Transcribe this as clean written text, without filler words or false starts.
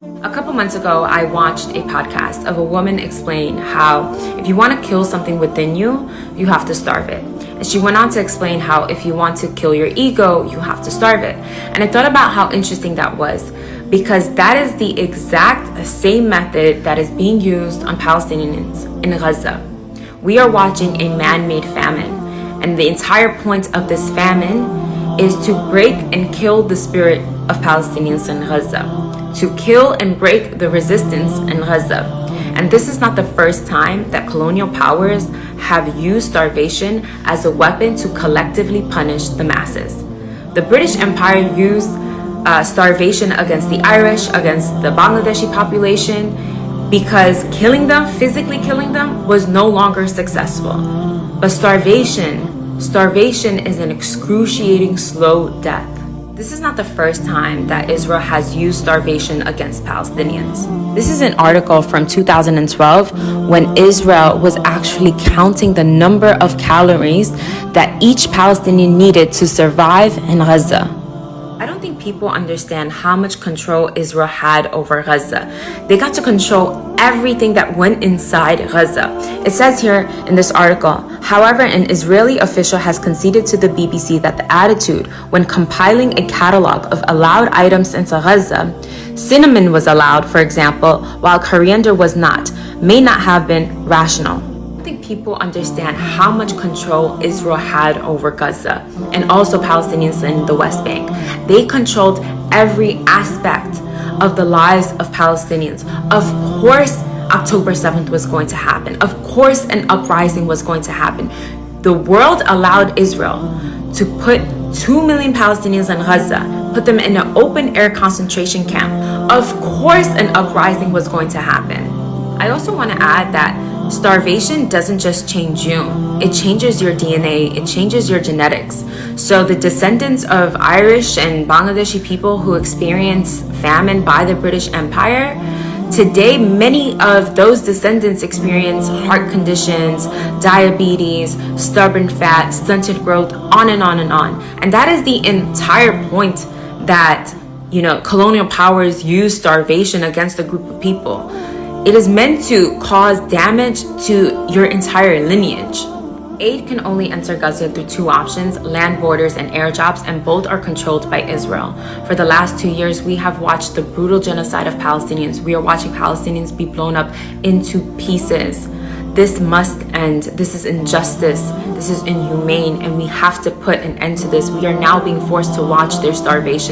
A couple months ago, I watched a podcast of a woman explain how if you want to kill something within you, you have to starve it. And she went on to explain how if you want to kill your ego, you have to starve it. And I thought about how interesting that was, because that is the exact same method that is being used on Palestinians in Gaza. We are watching a man-made famine, and the entire point of this famine is to break and kill the spirit of Palestinians in Gaza, to kill and break the resistance in Gaza. And this is not the first time that colonial powers have used starvation as a weapon to collectively punish the masses. The British Empire used starvation against the Irish, against the Bangladeshi population, because killing them, physically killing them, was no longer successful. But starvation is an excruciating slow death. This is not the first time that Israel has used starvation against Palestinians. This is an article from 2012 when Israel was actually counting the number of calories that each Palestinian needed to survive in Gaza. I don't think people understand how much control Israel had over Gaza. They got to control everything that went inside Gaza. It says here in this article, however, an Israeli official has conceded to the BBC that the attitude when compiling a catalog of allowed items into Gaza, cinnamon was allowed, for example, while coriander was not, may not have been rational. I think people understand how much control Israel had over Gaza and also Palestinians in the West Bank. They controlled every aspect of the lives of Palestinians. Of course, October 7th was going to happen. Of course, an uprising was going to happen. The world allowed Israel to put 2 million Palestinians in Gaza, put them in an open air concentration camp. Of course, an uprising was going to happen. I also want to add that starvation doesn't just change you. It changes your DNA. It changes your genetics. So the descendants of Irish and Bangladeshi people who experienced famine by the British Empire, today many of those descendants experience heart conditions, diabetes, stubborn fat, stunted growth, on and on and on. And that is the entire point that, colonial powers use starvation against a group of people. It is meant to cause damage to your entire lineage. Aid can only enter Gaza through two options, land borders and air jobs, and both are controlled by Israel. For the last 2 years, we have watched the brutal genocide of Palestinians. We are watching Palestinians be blown up into pieces. This must end. This is injustice. This is inhumane, and we have to put an end to this. We are now being forced to watch their starvation.